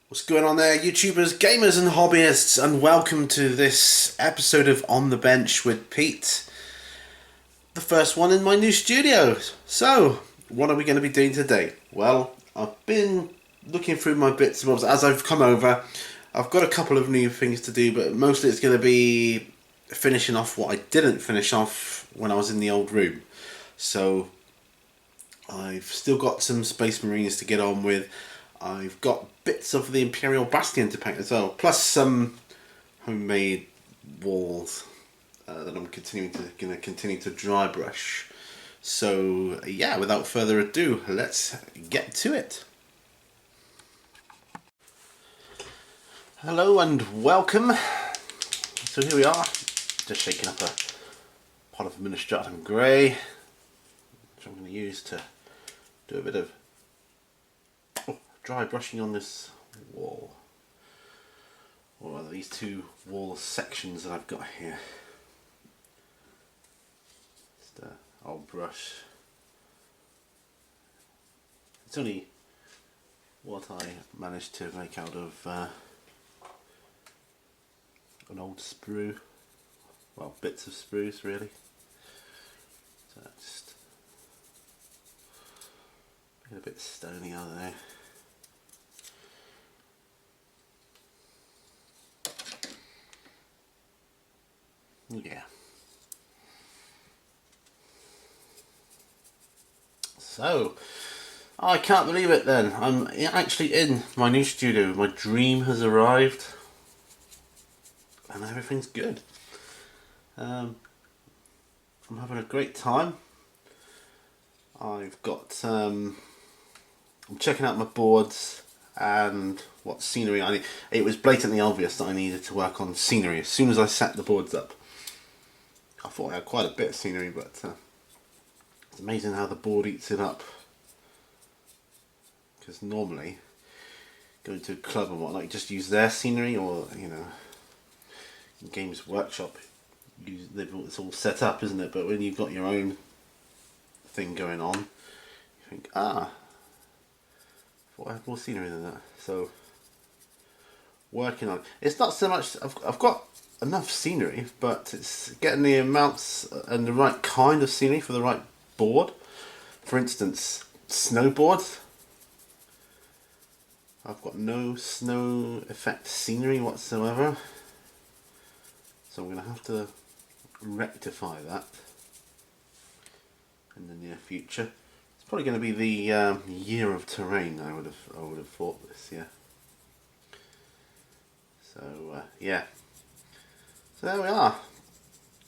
What's going on there, YouTubers, gamers and hobbyists, and welcome to this episode of On the Bench with Pete. The first one in my new studio. So, what are we going to be doing today? Well, I've been looking through my bits and bobs as I've come over. I've got a couple of new things to do, but mostly it's going to be finishing off what I didn't finish off when I was in the old room. So, I've still got some Space Marines to get on with. I've got bits of the Imperial Bastion to paint as well, plus some homemade walls that I'm going to continue to dry brush. So yeah, without further ado, let's get to it. Hello and welcome. So here we are, just shaking up a pot of Administratum Grey, which I'm going to use to do a bit of dry brushing on this wall, or these two wall sections that I've got here. Just an old brush. It's only what I managed to make out of an old sprue, well, bits of sprues really. So just a bit stony out there. Yeah. So, I can't believe it then. I'm actually in my new studio. My dream has arrived. And everything's good. I'm having a great time. I've got, I'm checking out my boards and what scenery I need. It was blatantly obvious that I needed to work on scenery as soon as I set the boards up. I thought I had quite a bit of scenery, but it's amazing how the board eats it up. Because normally, going to a club and whatnot, you just use their scenery, or you know, in Games Workshop, it's all set up, isn't it? But when you've got your own thing going on, you think, I thought I had more scenery than that. So, working on it's not so much. I've got enough scenery, but it's getting the amounts and the right kind of scenery for the right board. For instance, snowboards. I've got no snow effect scenery whatsoever, so I'm going to have to rectify that in the near future. It's probably going to be the year of terrain. I would have thought this year. So yeah. So there we are.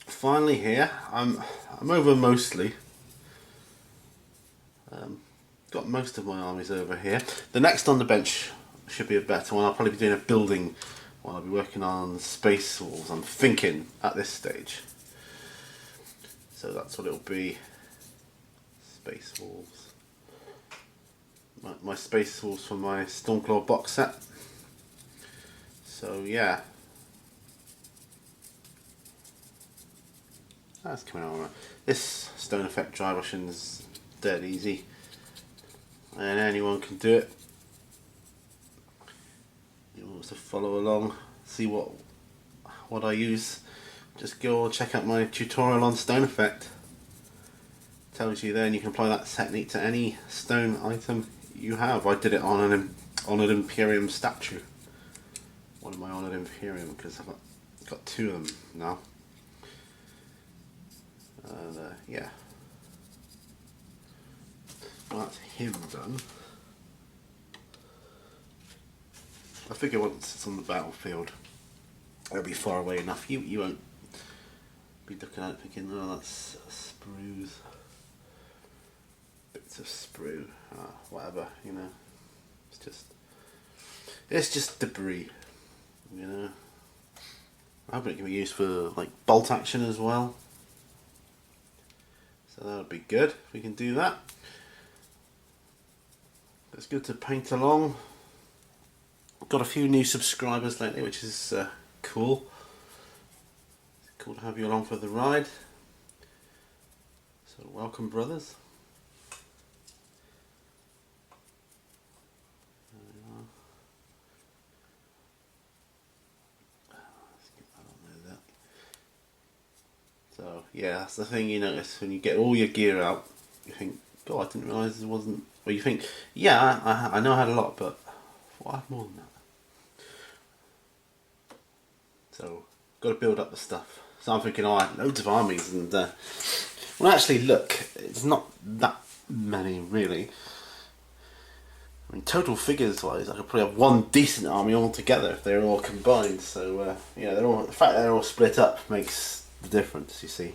Finally here. I'm over mostly. Got most of my armies over here. The next on the bench should be a better one. I'll probably be doing a building while I'll be working on space walls. I'm thinking at this stage. So that's what it'll be. Space walls. My space walls from my Stormclaw box set. So yeah. That's coming on. This stone effect dry brushing is dead easy, and anyone can do it. You want to follow along, see what I use, just go check out my tutorial on stone effect. Tells you there, and you can apply that technique to any stone item you have. I did it on an Honoured Imperium statue. One of my Honoured Imperium, because I've got two of them now. And yeah, well, that's him done. I figure once it's on the battlefield, it'll be far away enough. You won't be looking at it thinking, oh, that's sprues, bits of sprue, whatever. You know, it's just debris. You know, I hope it can be used for like bolt action as well. So that would be good if we can do that. It's good to paint along. Got a few new subscribers lately, which is cool. It's cool to have you along for the ride. So welcome, brothers. Yeah, that's the thing you notice when you get all your gear out. You think, God, I didn't realise there wasn't. Or you think, yeah, I know I had a lot, but I thought I had more than that. So, got to build up the stuff. So I'm thinking, oh, I had loads of armies, and well, actually, look, it's not that many really. I mean, total figures wise, I could probably have one decent army altogether if they're all combined. So yeah, they're all. The fact that they're all split up makes the difference. You see.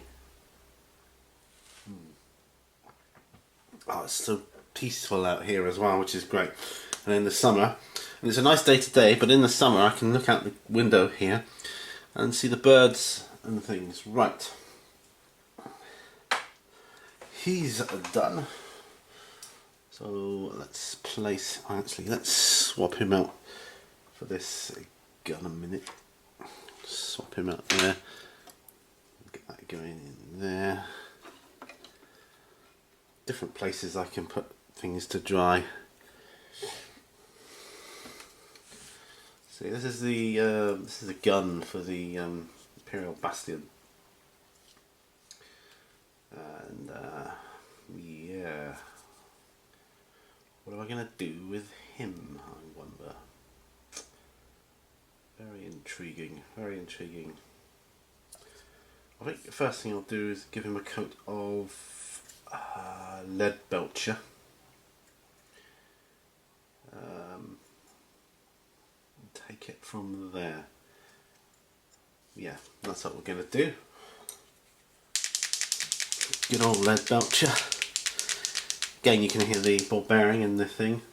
Oh, it's so peaceful out here as well, which is great. And in the summer, and it's a nice day today, but in the summer I can look out the window here and see the birds and things. Right. He's done. So let's place, actually let's swap him out for this gun a minute. Swap him out there. Get that going in there. Different places I can put things to dry. See, this is the gun for the Imperial Bastion, and yeah, what am I gonna do with him? I wonder. Very intriguing. Very intriguing. I think the first thing I'll do is give him a coat of lead belcher. Take it from there. Yeah, that's what we're going to do. Good old lead belcher. Again, you can hear the ball bearing in the thing.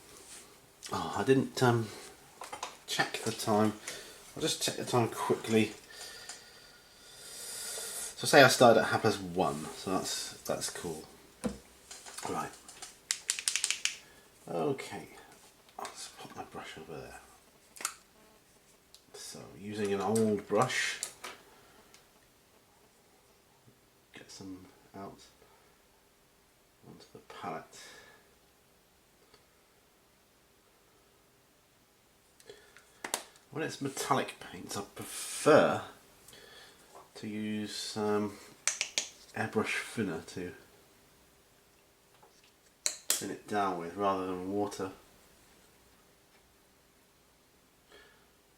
Oh, I didn't check the time. I'll just check the time quickly. So say I started at 1:30, so that's cool. Right. Okay. I'll just put my brush over there. So using an old brush, get some out onto the palette. When it's metallic paints, I prefer to use airbrush thinner to thin it down with rather than water.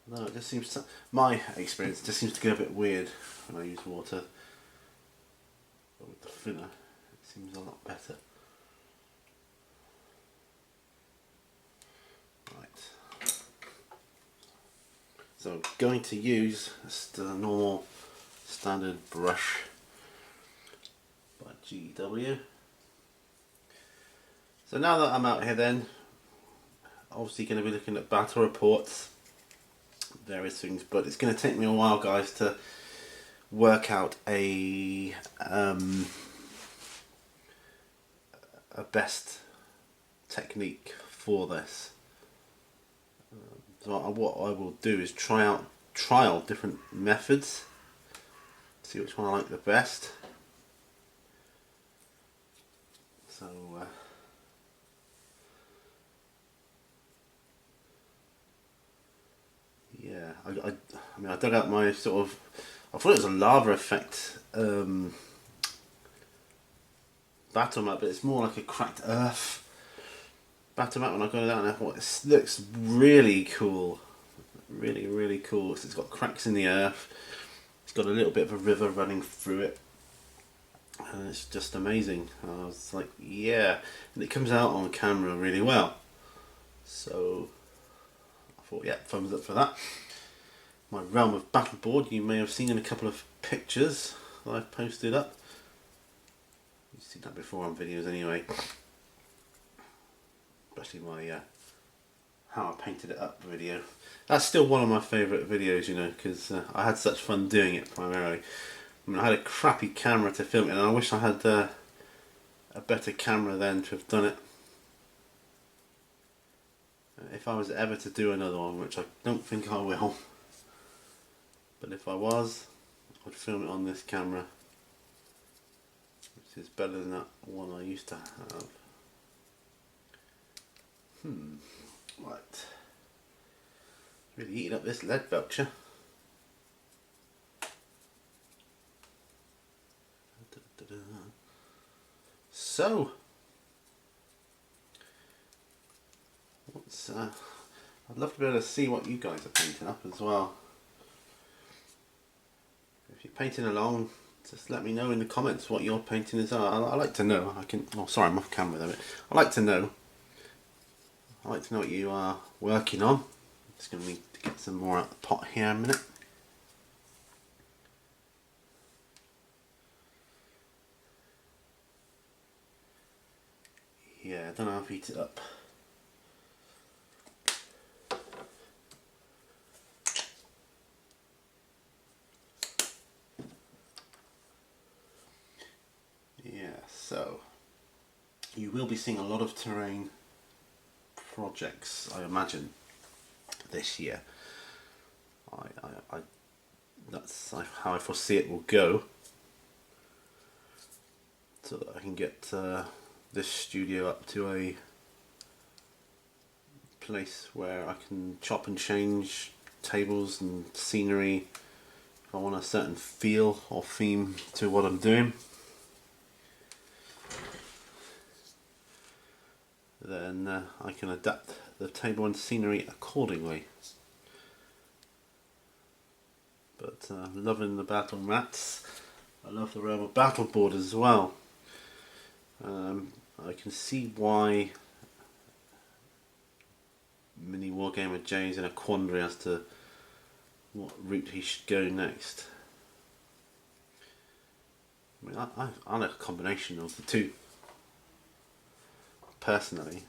No, it just seems to, my experience just seems to go a bit weird when I use water. But with the thinner, it seems a lot better. Right. So I'm going to use just a normal standard brush by GW. So now that I'm out here then, obviously going to be looking at battle reports, various things, but it's going to take me a while, guys, to work out a best technique for this. So what I will do is trial different methods, see which one I like the best. So yeah, I mean, I dug out my sort of, I thought it was a lava effect battle map, but it's more like a cracked earth battle map. When I got it out, and I thought it looks really cool, really cool. So it's got cracks in the earth, it's got a little bit of a river running through it, and it's just amazing. And I was like, yeah, and it comes out on camera really well. So I thought, yeah, thumbs up for that. My Realm of Battle board, you may have seen in a couple of pictures that I've posted up. You've seen that before on videos anyway. Especially my how I painted it up video. That's still one of my favourite videos, you know, because I had such fun doing it primarily. I mean, I had a crappy camera to film it, and I wish I had a better camera then to have done it. If I was ever to do another one, which I don't think I will, but if I was, I'd film it on this camera, which is better than that one I used to have. Right. Really eating up this lead belcher. So, I'd love to be able to see what you guys are painting up as well. If you're painting along, just let me know in the comments what your painting is. I like to know. Oh, sorry, I'm off camera there. I like to know. I like to know what you are working on. I'm just going to need to get some more out of the pot here in a minute. Yeah, I don't know how to heat it up. Yeah, so you will be seeing a lot of terrain projects, I imagine, this year. That's how I foresee it will go, so that I can get this studio up to a place where I can chop and change tables and scenery if I want a certain feel or theme to what I'm doing. Then I can adapt the table and scenery accordingly. But loving the battle mats. I love the realm of battle board as well. I can see why Mini Wargamer J is in a quandary as to what route he should go next. I mean, I like a combination of the two, personally.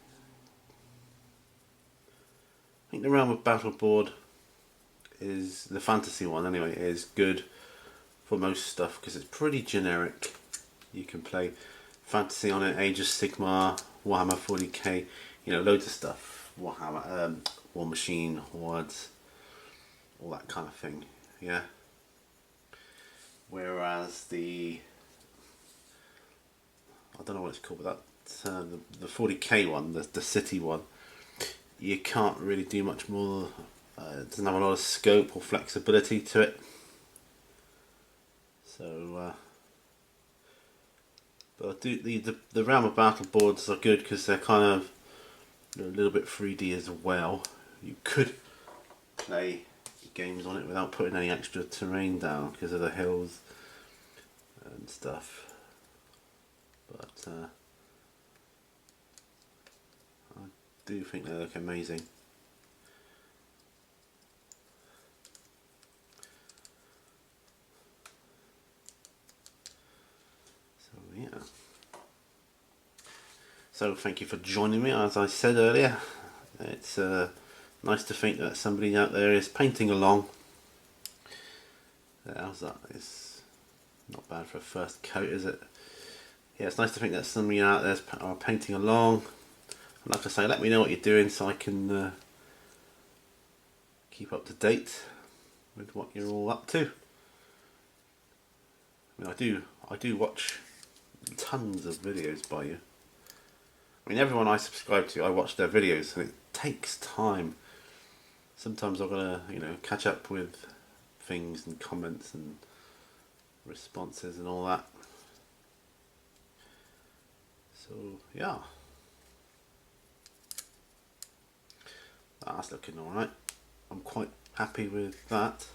I think the realm of battle board is, the fantasy one anyway, is good for most stuff because it's pretty generic. You can play fantasy on it, Age of Sigmar, Warhammer 40k, you know, loads of stuff. Warhammer, War Machine, Hordes, all that kind of thing, yeah. Whereas I don't know what it's called, but that the 40k one, the city one, you can't really do much more. It doesn't have a lot of scope or flexibility to it. So, but the realm of battle boards are good because they're kind of a little bit 3D as well. You could play games on it without putting any extra terrain down because of the hills and stuff. But I do think they look amazing. So yeah. So thank you for joining me. As I said earlier, it's nice to think that somebody out there is painting along. How's that? It's not bad for a first coat, is it? Yeah, it's nice to think that somebody out there are painting along. And like I say, let me know what you're doing so I can keep up to date with what you're all up to. I mean, I do watch tons of videos by you. I mean, everyone I subscribe to, I watch their videos, and it takes time. Sometimes I've got to, you know, catch up with things and comments and responses and all that. So yeah, that's looking alright. I'm quite happy with that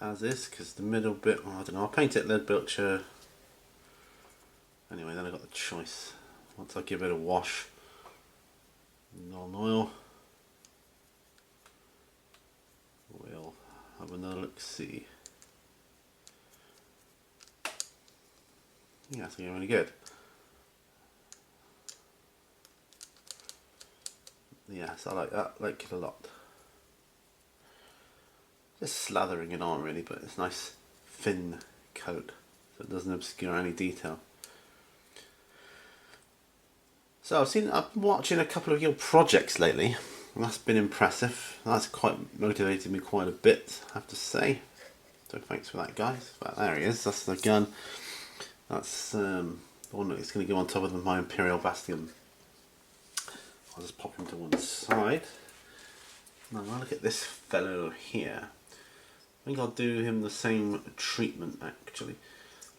as is, because the middle bit, I don't know, I'll paint it lead Wiltshire anyway. Then I got the choice. Once I give it a wash, non-oil, we'll have another look-see. Yeah, it's looking really good. Yes, I like that, like it a lot. Just slathering it on really, but it's a nice thin coat so it doesn't obscure any detail. So I've been watching a couple of your projects lately, and that's been impressive. That's quite motivated me quite a bit, I have to say. So thanks for that, guys. But there he is, that's the gun. That's the one that's going to go on top of my Imperial Bastion. I'll just pop him to one side. Now I'll look at this fellow here. I think I'll do him the same treatment actually.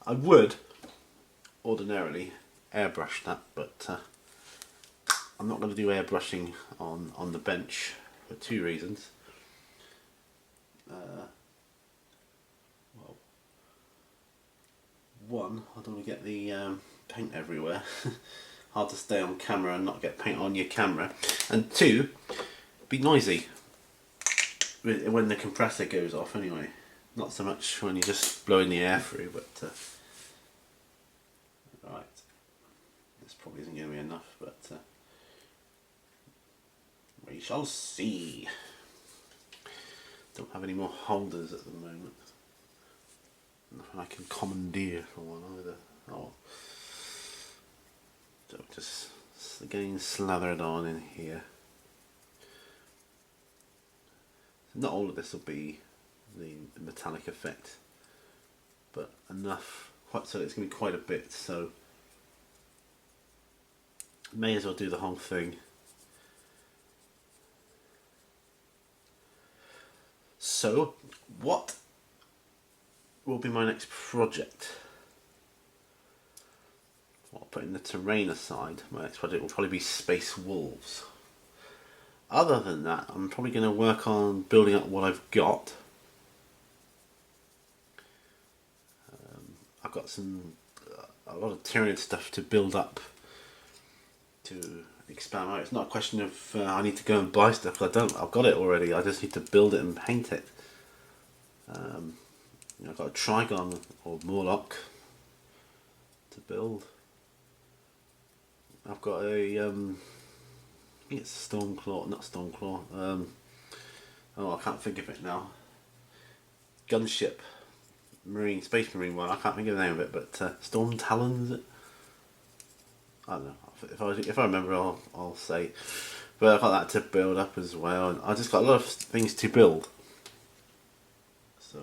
I would ordinarily airbrush that, but I'm not going to do airbrushing on the bench for two reasons. Well, one, I don't want to get the paint everywhere. Hard to stay on camera and not get paint on your camera. And two, be noisy when the compressor goes off anyway. Not so much when you're just blowing the air through, but right, this probably isn't going to be enough, but we shall see. Don't have any more holders at the moment. Nothing I can commandeer for one either. Oh, so just getting slathered on in here. Not all of this will be the metallic effect, but enough, quite so it's going to be quite a bit, so may as well do the whole thing. So what will be my next project? Well, putting the terrain aside, my next project will probably be Space Wolves. Other than that, I'm probably going to work on building up what I've got. I've got a lot of Tyranid stuff to build up to expand out. It's not a question of I need to go and buy stuff. I don't. I've got it already. I just need to build it and paint it. I've got a Trigon or Morlock to build. I've got a I think it's Stormclaw, not Stormclaw. Oh, I can't think of it now. Gunship, Space Marine one. I can't think of the name of it, but Storm Talon, is it? I don't know. If I remember, I'll say. But I've got that to build up as well, and I just got a lot of things to build. So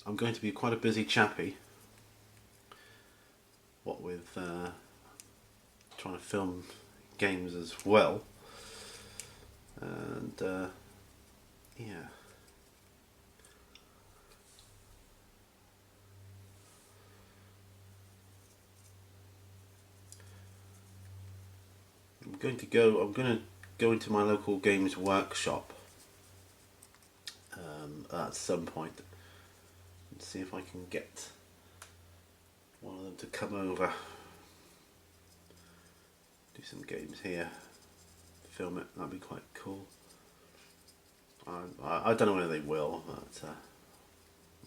I'm going to be quite a busy chappy. What with trying to film games as well, and yeah. I'm going to go into my local games workshop at some point and see if I can get one of them to come over, do some games here, film it. That'd be quite cool. I don't know whether they will, but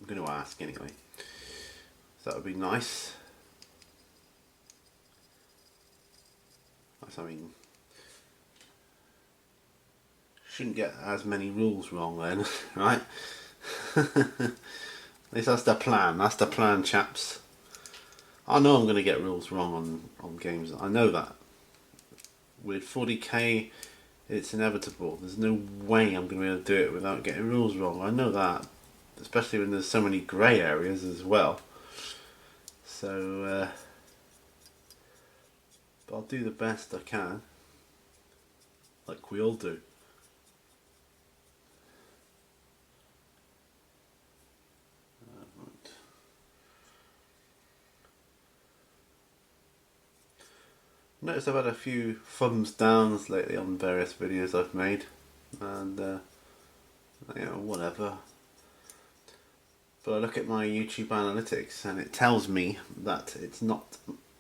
I'm going to ask anyway. So that would be nice. I mean, shouldn't get as many rules wrong then, right? At least that's the plan. That's the plan, chaps. I know I'm going to get rules wrong on games. I know that. With 40k, it's inevitable. There's no way I'm going to be able to do it without getting rules wrong. I know that. Especially when there's so many grey areas as well. So, but I'll do the best I can. Like we all do. Noticed I've had a few thumbs downs lately on various videos I've made, and whatever. But I look at my YouTube analytics and it tells me that it's not,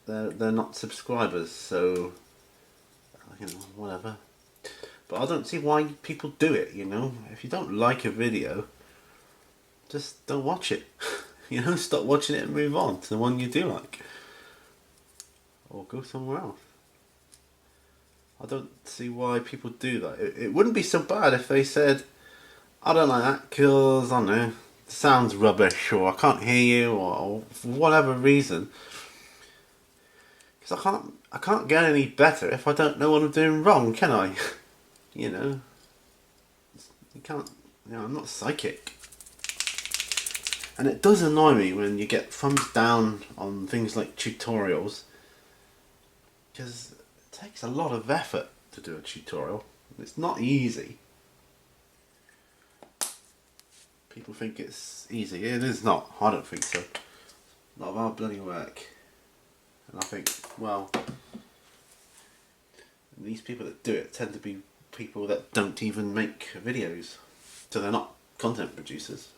they're not subscribers, so whatever. But I don't see why people do it. If you don't like a video, just don't watch it. Stop watching it and move on to the one you do like, or go somewhere else. I don't see why people do that. It wouldn't be so bad if they said, I don't like that because, I don't know, it sounds rubbish, or I can't hear you, or for whatever reason. Because I can't get any better if I don't know what I'm doing wrong, can I? You can't, I'm not psychic. And it does annoy me when you get thumbs down on things like tutorials, because it takes a lot of effort to do a tutorial. It's not easy. People think it's easy. It is not. I don't think so. Not of our bloody work. And I think, well, these people that do it tend to be people that don't even make videos, so they're not content producers.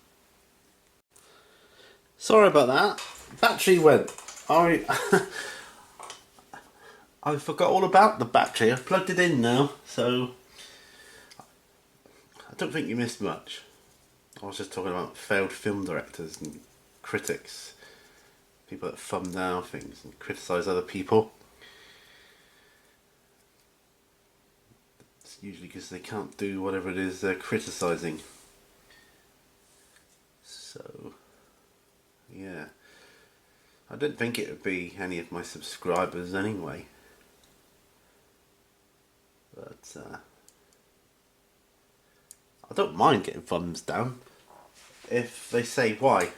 Sorry about that. Battery went. I forgot all about the battery. I've plugged it in now, so I don't think you missed much. I was just talking about failed film directors and critics, people that thumb down things and criticise other people. It's usually because they can't do whatever it is they're criticising. So, yeah. I didn't think it would be any of my subscribers anyway. But, I don't mind getting thumbs down if they say why.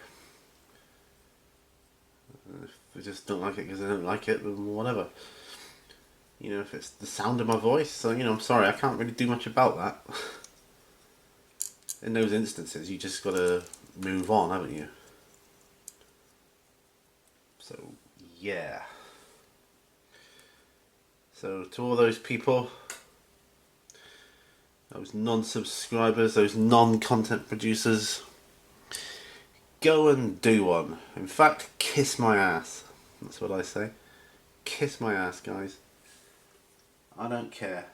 If they just don't like it because they don't like it, then whatever. You know, if it's the sound of my voice, so, you know, I'm sorry, I can't really do much about that. In those instances, you just gotta move on, haven't you? So, yeah. So, to all those people, those non-subscribers, those non-content producers, go and do one. In fact, kiss my ass. That's what I say. Kiss my ass, guys. I don't care.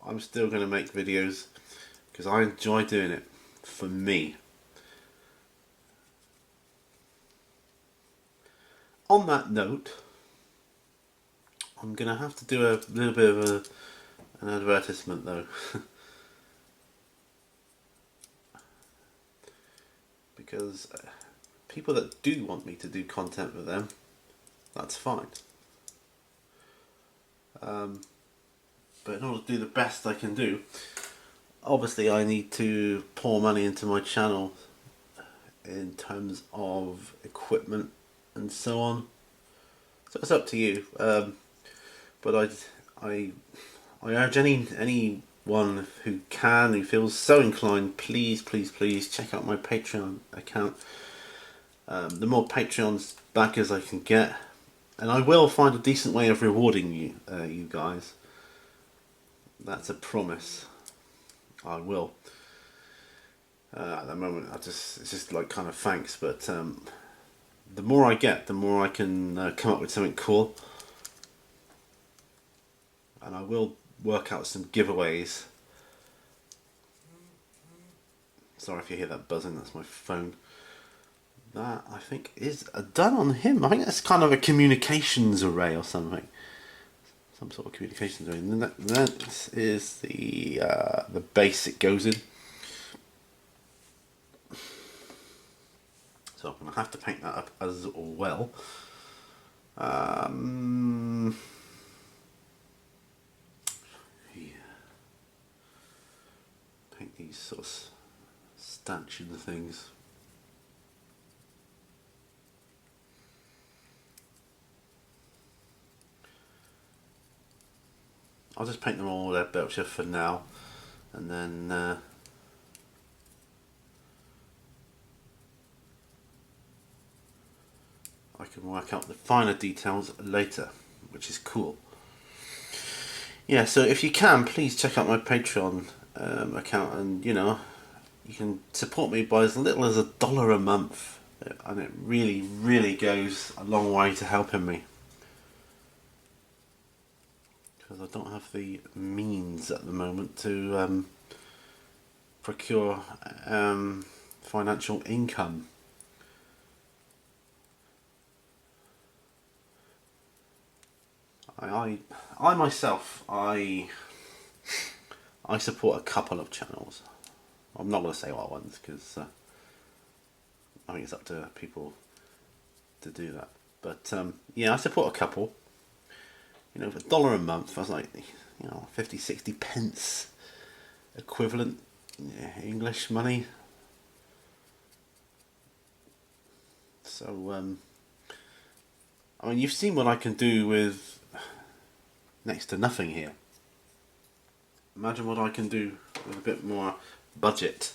I'm still going to make videos because I enjoy doing it for me. On that note, I'm going to have to do a little bit of an advertisement though. Because people that do want me to do content with them, that's fine. But in order to do the best I can do, obviously I need to pour money into my channel in terms of equipment and so on. So it's up to you. But I urge anyone who can, who feels so inclined, please check out my Patreon account. The more Patreon backers I can get, and I will find a decent way of rewarding you, you guys. That's a promise. I will. At the moment, it's just like kind of thanks, but the more I get, the more I can come up with something cool. And I will work out some giveaways. Sorry if you hear that buzzing, that's my phone. That, I think, is done on him. I think that's kind of a communications array or something. Some sort of communications array. And that is the base it goes in. So I'm going to have to paint that up as well. Yeah. Paint these sort of stanchion things. I'll just paint them all with Belcher for now, and then I can work out the finer details later, which is cool. Yeah, so if you can, please check out my Patreon account, and you know, you can support me by as little as $1 a month, and it really goes a long way to helping me. Because I don't have the means at the moment to procure financial income. I myself, I support a couple of channels. I'm not going to say what ones because I think it's up to people to do that. But yeah, I support a couple. You know, for $1 a month, that's like, you know, 50-60 pence equivalent English money. So I mean, you've seen what I can do with next to nothing here. Imagine what I can do with a bit more budget.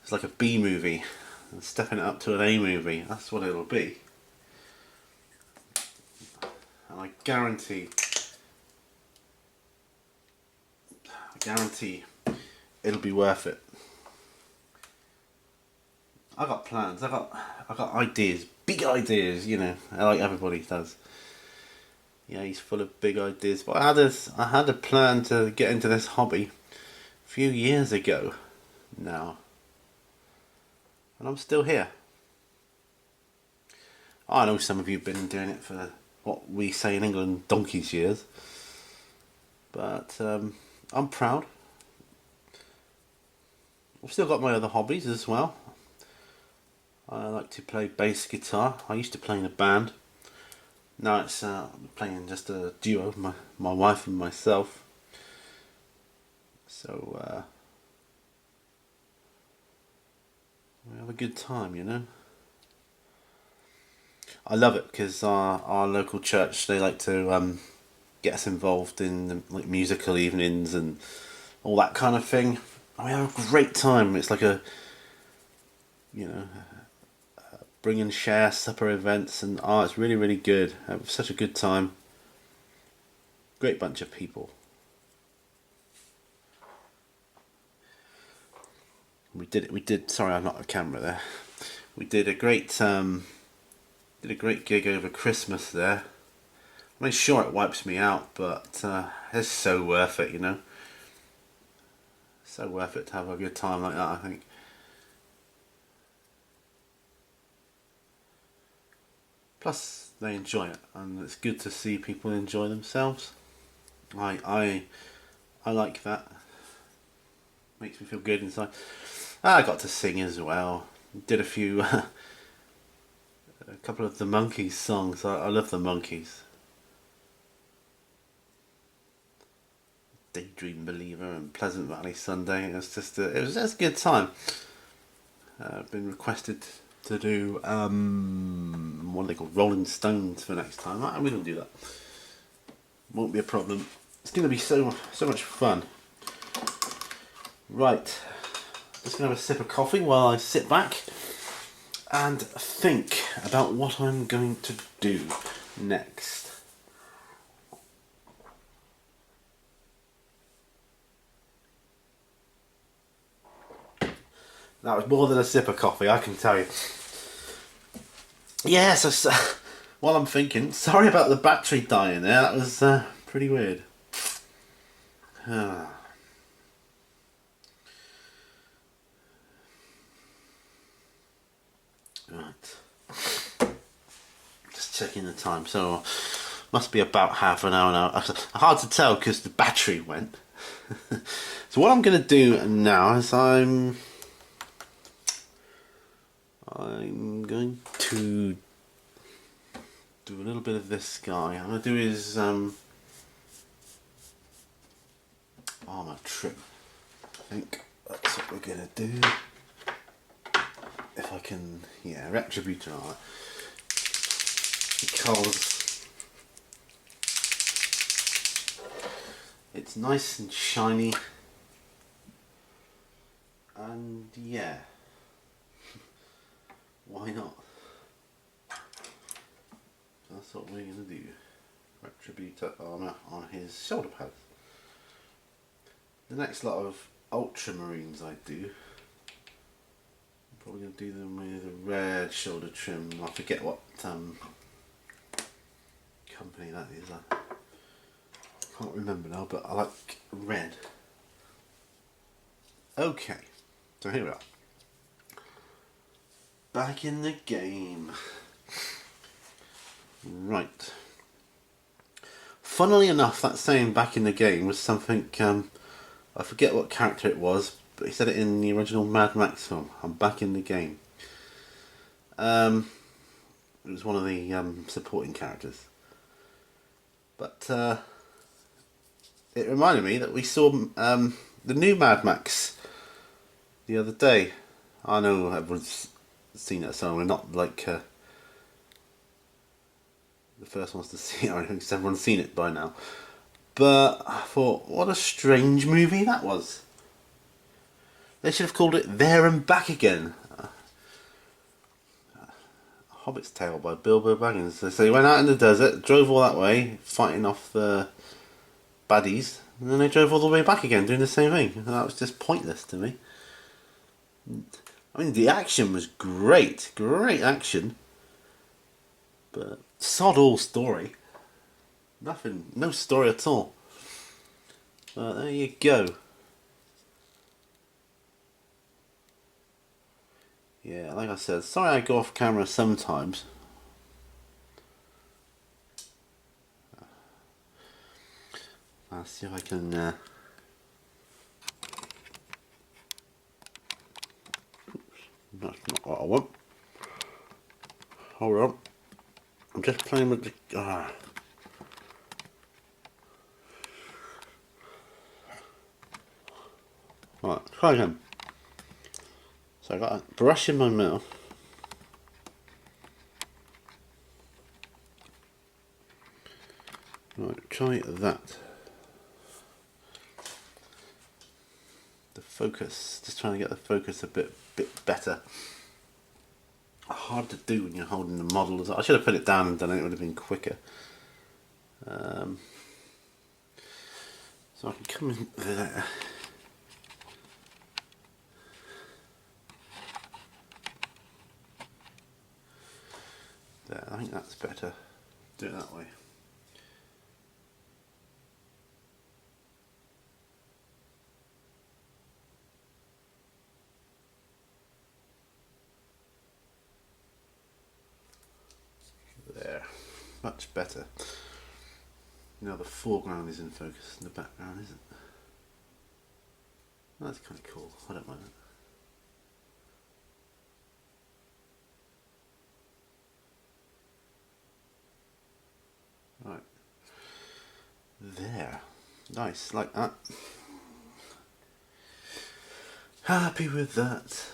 It's like a B movie. and stepping it up to an A movie. That's what it'll be. And I guarantee it'll be worth it. I got plans. I got ideas, big ideas. You know, like everybody does. Yeah, he's full of big ideas. But I had a plan to get into this hobby a few years ago now, and I'm still here. I know some of you have been doing it for what we say in England, donkey's years. But I'm proud. I've still got my other hobbies as well. I like to play bass guitar. I used to play in a band. Now it's playing just a duo, my wife and myself. So we have a good time, you know. I love it because our local church, they like to get us involved in like musical evenings and all that kind of thing. We have a great time. It's like a, you know, bring and share supper events, and it's really, really good. Have such a good time. Great bunch of people. We did. Sorry, I'm not a camera there. We did a great gig over Christmas there. I mean, sure, it wipes me out, but it's so worth it, you know. So worth it to have a good time like that, I think. Plus, they enjoy it, and it's good to see people enjoy themselves. I like that. Makes me feel good inside. I got to sing as well. Did a few, a couple of the Monkeys songs. I love the Monkeys. Daydream Believer and Pleasant Valley Sunday. It was just it was a good time. I've been requested to do what are they called, Rolling Stones for next time. We don't do that. Won't be a problem. It's going to be so much fun. Right, just going to have a sip of coffee while I sit back and think about what I'm going to do next. That was more than a sip of coffee, I can tell you. Yeah, so while I'm thinking, sorry about the battery dying there, that was pretty weird. Right. Just checking the time, so must be about half an hour now. Hard to tell because the battery went. So what I'm going to do now is I'm going to do a little bit of this guy. I'm going to do his armor trim. I think that's what we're going to do. If I can, yeah, Retributor armor. Because it's nice and shiny. And yeah. Why not? That's what we're going to do. Retributor armour on his shoulder pads. The next lot of ultramarines I do, I'm probably going to do them with a red shoulder trim. I forget what company that is. I can't remember now, but I like red. Okay, so here we are. Back in the game. Right. Funnily enough, that saying "back in the game" was something, I forget what character it was, but he said it in the original Mad Max film. I'm back in the game. It was one of the supporting characters. But it reminded me that we saw the new Mad Max the other day. I know everyone's seen it, so we're not like the first ones to see it or anything, because everyone's seen it by now. But I thought, what a strange movie that was. They should have called it There and Back Again. Hobbit's Tale by Bilbo Baggins. So they went out in the desert, drove all that way, fighting off the baddies, and then they drove all the way back again, doing the same thing. And that was just pointless to me. I mean, the action was great, great action, but sod all story. Nothing, no story at all. But there you go. Yeah, like I said, sorry I go off camera sometimes. I'll see if I can oops, that's not what I want. Hold on. I'm just playing with the Right, try again. So I got a brush in my mouth. Right, try that. The focus, just trying to get the focus a bit better. Hard to do when you're holding the model. I should have put it down and done it, it would have been quicker. So I can come in there. There, I think that's better. Do it that way. There, much better. Now the foreground is in focus and the background isn't. That's kind of cool. I don't mind it. Right. There. Nice, like that. Happy with that.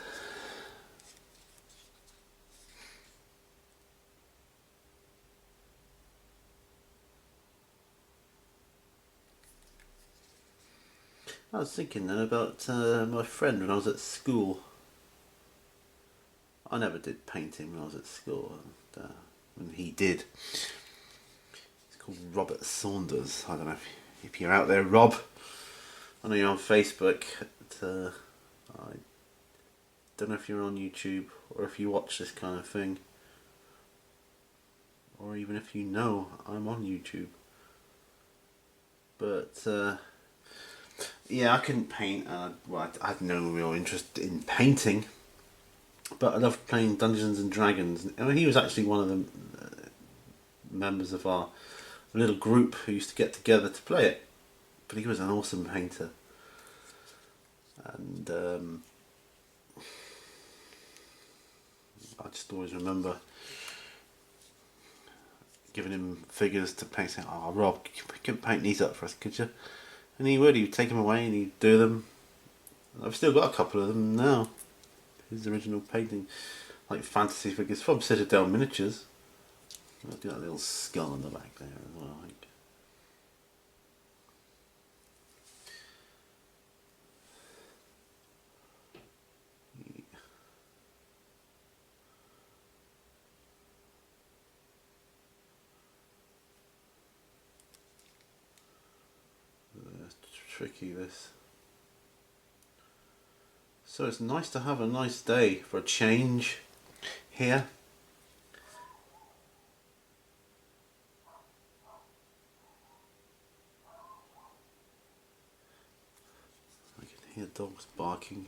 I was thinking then about my friend when I was at school. I never did painting when I was at school, and when he did. He's called Robert Saunders. I don't know if you're out there, Rob. I know you're on Facebook. But, I don't know if you're on YouTube or if you watch this kind of thing, or even if you know I'm on YouTube. But yeah, I couldn't paint. Well, I had no real interest in painting, but I loved playing Dungeons and Dragons. I mean, he was actually one of the members of our little group who used to get together to play it. But he was an awesome painter, and I just always remember giving him figures to paint, saying, "Oh, Rob, you can paint these up for us, could you?" And he would. He'd take them away and he'd do them. I've still got a couple of them now. His original painting, like fantasy figures from Citadel Miniatures. I'll do that little skull on the back there as well, I think. Tricky this. So it's nice to have a nice day for a change here. I can hear dogs barking.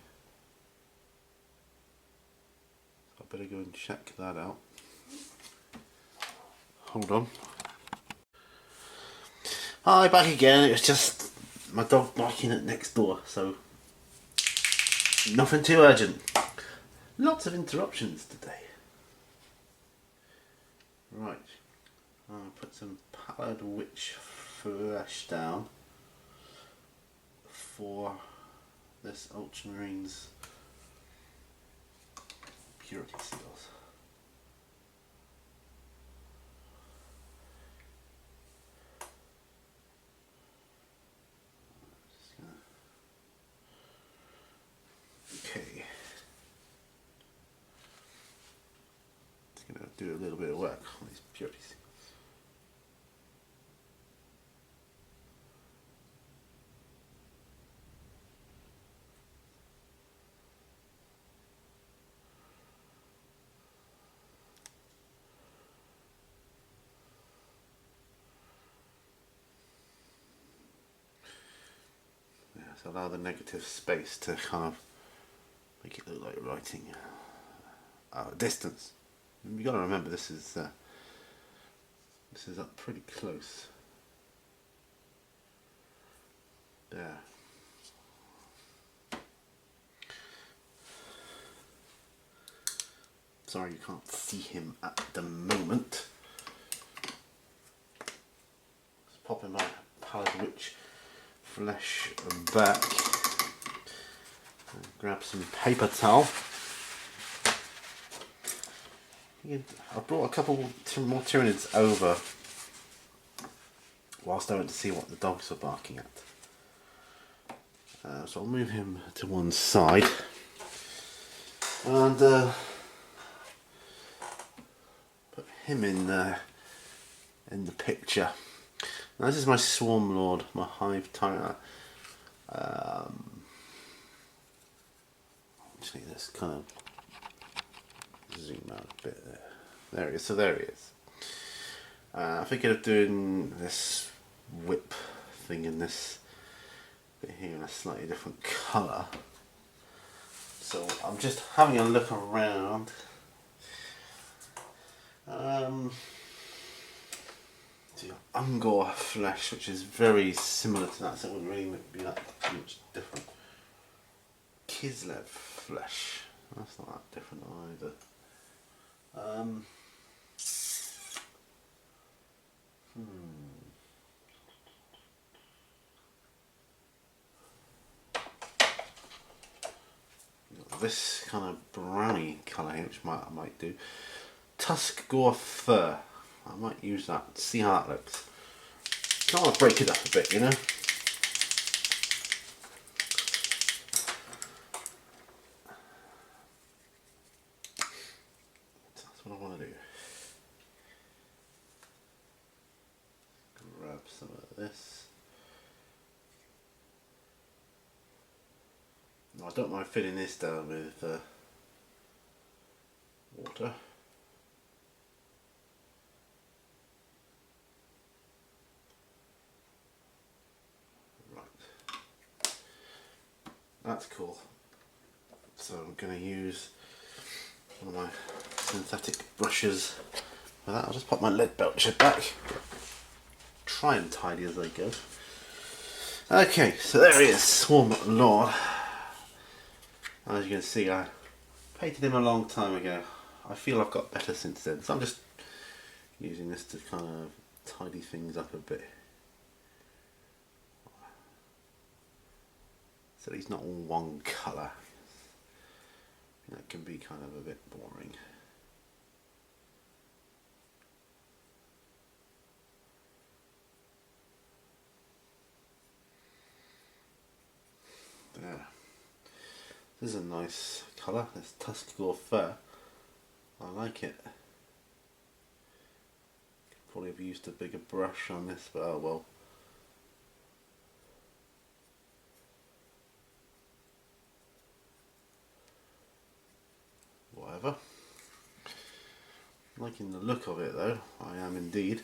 I better go and check that out. Hold on. Hi, back again. It's just my dog barking at next door, so nothing too urgent. Lots of interruptions today. Right, I'll put some Pallid Witch flesh down for this Ultramarines purity seals. Okay. Just gonna do a little bit of work on these purities. Yeah, so allow the negative space to kind of make it look like writing distance. You've got to remember this is up pretty close. There. Sorry you can't see him at the moment. Let's pop in my pallet rich flesh back and grab some paper towel. I brought a couple more Tyranids over whilst I went to see what the dogs were barking at. So I'll move him to one side and put him in the picture. Now this is my Swarm Lord, my Hive Tyranid. Actually, let's kind of zoom out a bit there. There he is. So there he is. I figured of doing this whip thing in this bit here in a slightly different colour. So I'm just having a look around. So Ungor flesh, which is very similar to that, so it wouldn't really be that much different. Kislev flesh, that's not that different either. This kind of browny colour here, which I might do. Tusk Gore fur. I might use that. See how that looks. I want to break it up a bit, you know. That's what I want to do. Grab some of this. I don't mind filling this down with water. Right. That's cool. So I'm going to use one of my synthetic brushes for that. I'll just pop my lead belcher back. Try and tidy as I go. Okay, so there he is, Swarm Lord. As you can see, I painted him a long time ago. I feel I've got better since then, so I'm just using this to kind of tidy things up a bit. So he's not all one colour. That can be kind of a bit boring. There. This is a nice colour, this Tusk Gore fur. I like it. Could probably have used a bigger brush on this, but oh well. Whatever. Liking the look of it though, I am indeed.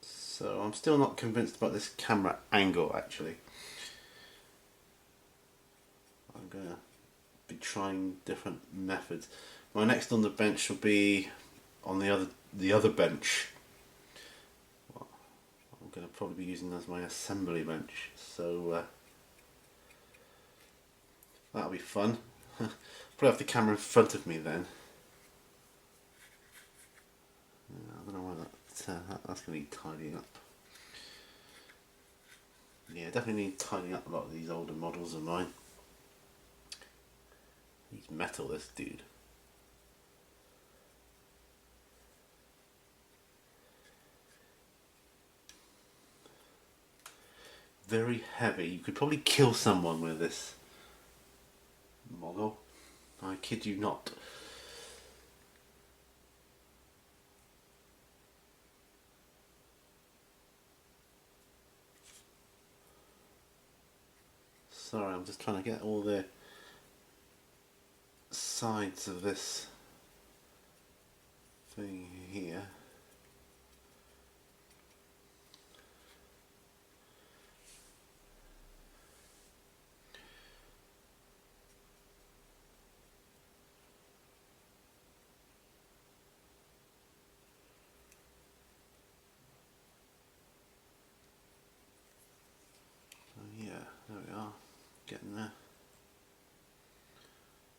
So I'm still not convinced about this camera angle actually. I'm going to be trying different methods. My next on the bench will be on the other bench. Well, I'm going to probably be using as my assembly bench. So that'll be fun. Probably have the camera in front of me then. I don't know why that's going to need tidying up. Yeah, definitely need tidying up a lot of these older models of mine. He's metal, this dude. very heavy. You could probably kill someone with this model. I kid you not. Sorry, I'm just trying to get all the sides of this thing here. Yeah, there we are, getting there.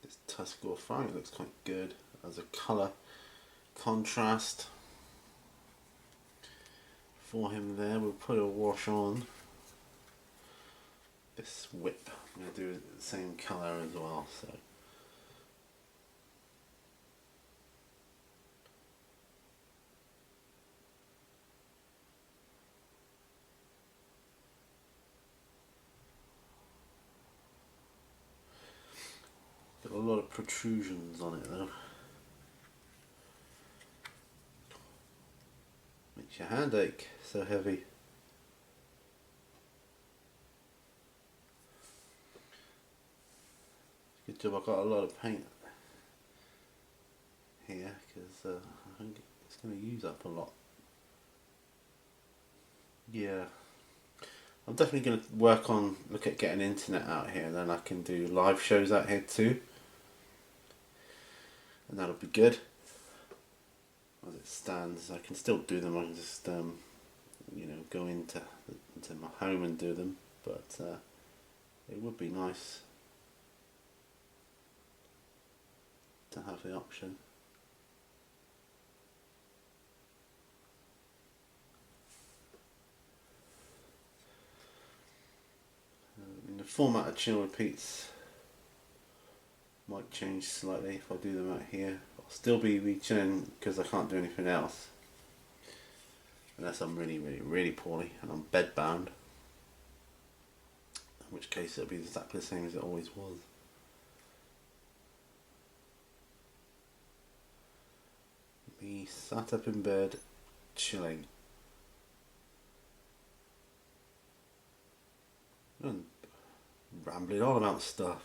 This Tuskor fire looks quite good as a colour contrast for him there. We'll put a wash on this whip. I'm going to do the same colour as well. So got a lot of protrusions on it though. Makes your hand ache, so heavy. Good job I got a lot of paint here because I think it's going to use up a lot. Yeah, I'm definitely going to look at getting internet out here, then I can do live shows out here too. And that'll be good. As it stands, I can still do them. I can just, you know, go into my home and do them. But it would be nice to have the option. The format of Chill Repeats might change slightly if I do them out here. I'll still be chilling because I can't do anything else unless I'm really poorly and I'm bed bound, in which case it'll be exactly the same as it always was. Me sat up in bed chilling and rambling on about stuff.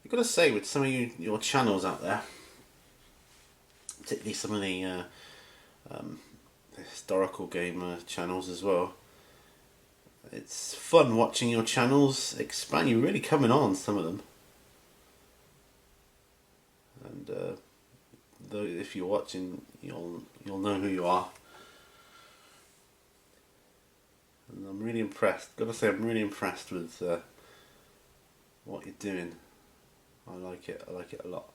I've got to say, with some of your channels out there, particularly some of the historical gamer channels as well, it's fun watching your channels expand. You're really coming on some of them, and though if you're watching, you'll know who you are. And I'm really impressed. Got to say, I'm really impressed with what you're doing. I like it a lot.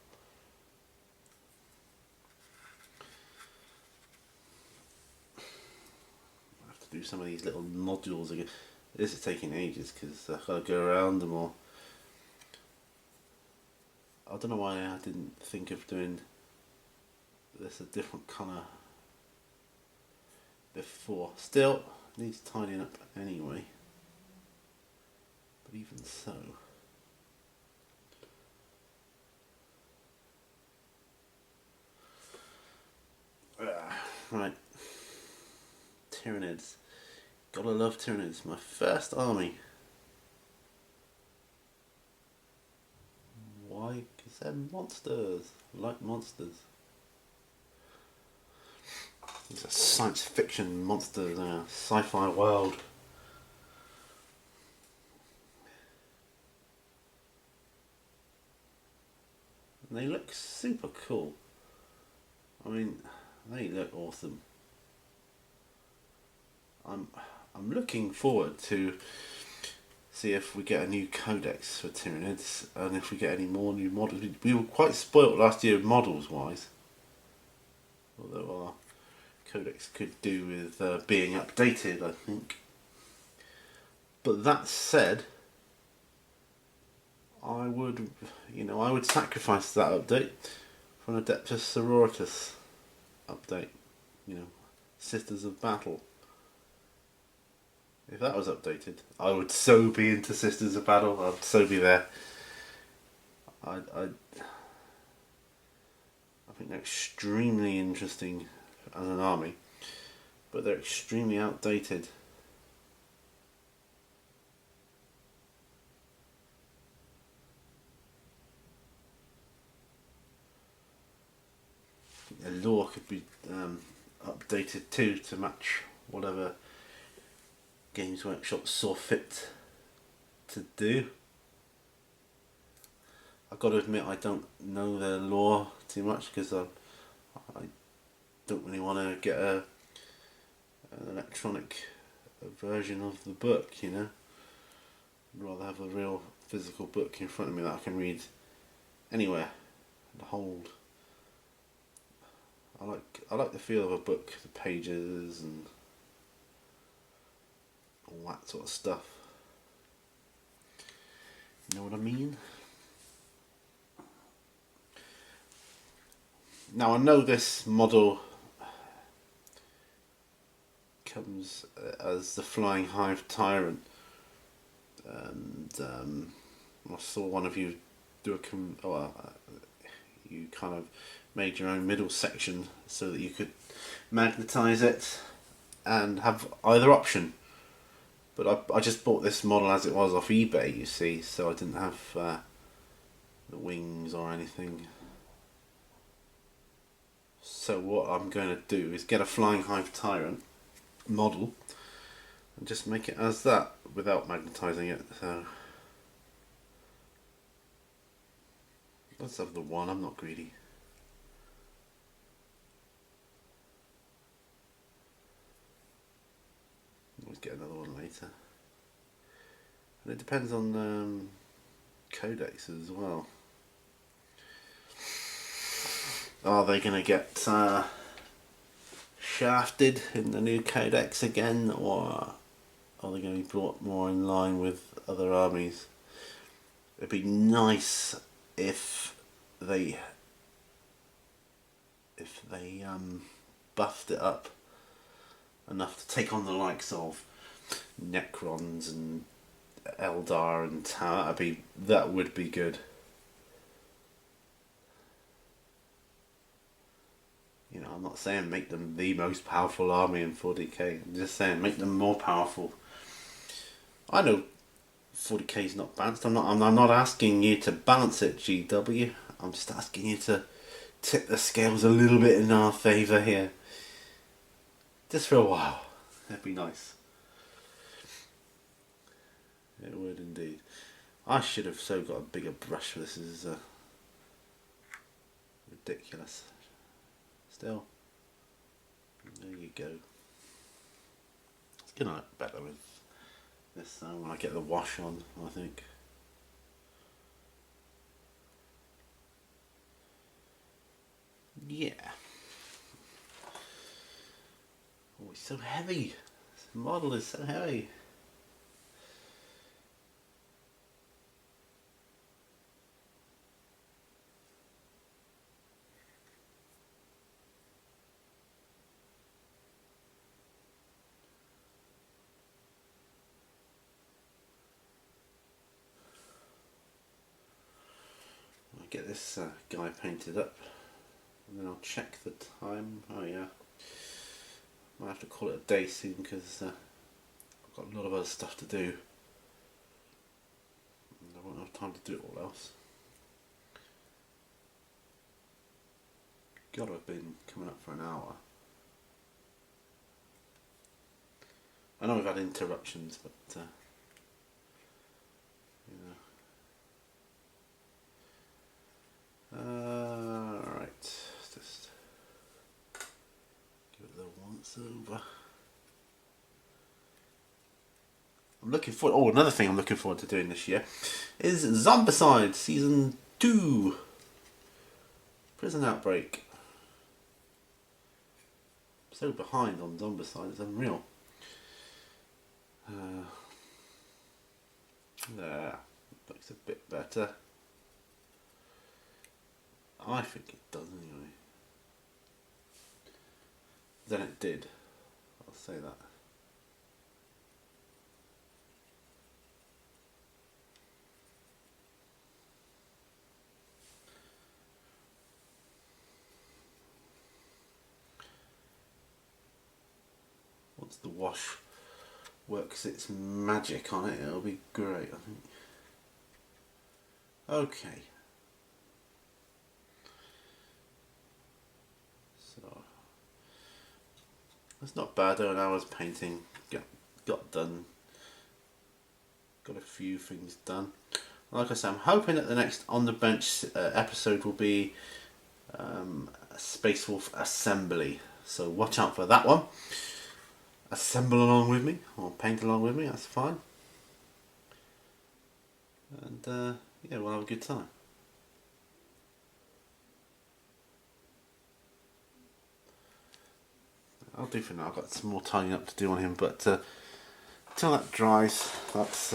I have to do some of these little modules again. This is taking ages because I've got to go around them all. I don't know why I didn't think of doing this a different colour before. Still, needs tidying up anyway. But even so. Right, Tyranids. Gotta love Tyranids. My first army. Why? Because they're monsters. Like monsters. These are science fiction monsters in a sci-fi world. And they look super cool. I mean, they look awesome. I'm looking forward to see if we get a new codex for Tyranids and if we get any more new models. We were quite spoilt last year models wise, although our codex could do with being updated, I think. But that said, I would sacrifice that update for an Adeptus Sororitas update, Sisters of Battle. If that was updated, I would so be into Sisters of Battle. I'd so be there. I think they're extremely interesting as an army, but they're extremely outdated. The lore could be updated too to match whatever Games Workshop saw fit to do. I've got to admit I don't know their lore too much because I don't really want to get an electronic version of the book, you know. I'd rather have a real physical book in front of me that I can read anywhere and hold. I like the feel of a book, the pages and all that sort of stuff. You know what I mean? Now I know this model comes as the Flying Hive Tyrant, and I saw one of you do you kind of made your own middle section so that you could magnetize it and have either option. But I just bought this model as it was off eBay, you see, so I didn't have the wings or anything. So what I'm going to do is get a Flying Hive Tyrant model and just make it as that without magnetizing it. So let's have the one, I'm not greedy. Always get another one later. And it depends on codex as well. Are they going to get shafted in the new codex again, or are they going to be brought more in line with other armies? It'd be nice if they buffed it up enough to take on the likes of Necrons and Eldar and that would be good. You know, I'm not saying make them the most powerful army in 40k. I'm just saying make them more powerful. I know 40k is not balanced. I'm not asking you to balance it, GW. I'm just asking you to tip the scales a little bit in our favour here. Just for a while. That'd be nice. It would indeed. I should have got a bigger brush for this. This is ridiculous. Still, there you go. It's gonna look better with this when I get the wash on, I think. Yeah. Oh, it's so heavy. This model is so heavy. Get this guy painted up and then I'll check the time. Oh yeah, might have to call it a day soon because I've got a lot of other stuff to do and I won't have time to do it all else. Gotta have been coming up for an hour. I know we've had interruptions, but you know. Right, let's just give it the once over. I'm looking forward. Oh, another thing I'm looking forward to doing this year is Zombicide Season 2. Prison Outbreak. I'm so behind on Zombicide, it's unreal. There, looks a bit better. I think it does anyway. Then it did. I'll say that. once the wash works its magic on it, it'll be great, I think. Okay. So that's not bad though. An hour's painting got done. Got a few things done. Like I said, I'm hoping that the next On the Bench episode will be a Space Wolf assembly. So watch out for that one. Assemble along with me, or paint along with me, that's fine. And yeah, we'll have a good time. I'll do for now. I've got some more tidying up to do on him, but until that dries, that's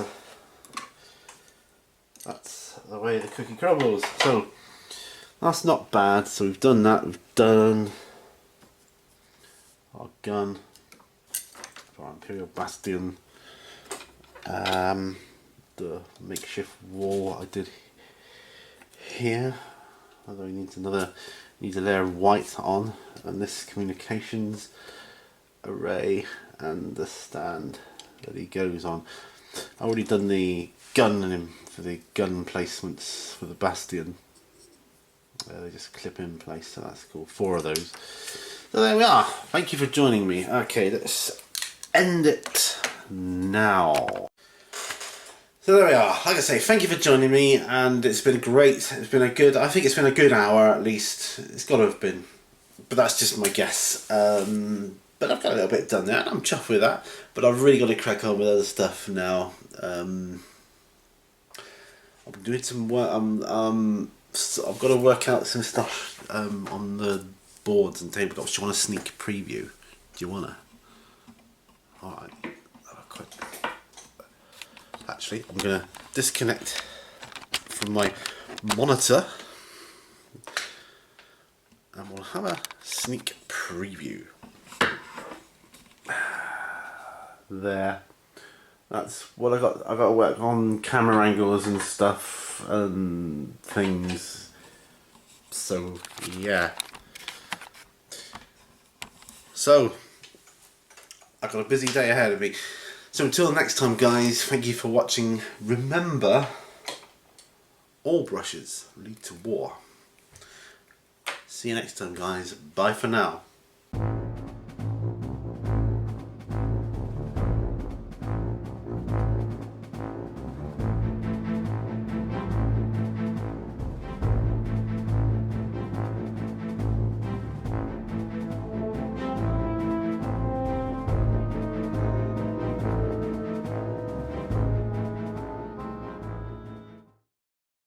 the way the cookie crumbles. So that's not bad. So we've done that. We've done our gun for our Imperial Bastion. The makeshift wall I did here. Although he needs a layer of white on, and this communications array and the stand that he goes on. I've already done the gun for the gun placements for the Bastion. They just clip in place, so that's cool. 4 of those. So there we are. Thank you for joining me. Okay, let's end it now. So there we are. Like I say, thank you for joining me, and it's been great. It's been I think it's been a good hour at least. It's got to have been, but that's just my guess. But I've got a little bit done there, and I'm chuffed with that. But I've really got to crack on with other stuff now. I'm doing some work. So I've got to work out some stuff on the boards and tabletops. Do you want a sneak preview? Do you want to? Alright. Actually, I'm going to disconnect from my monitor and we'll have a sneak preview. There. That's what I got. I got to work on camera angles and stuff and things. So yeah. So I've got a busy day ahead of me. So until next time, guys, thank you for watching. Remember, all brushes lead to war. See you next time, guys. Bye for now.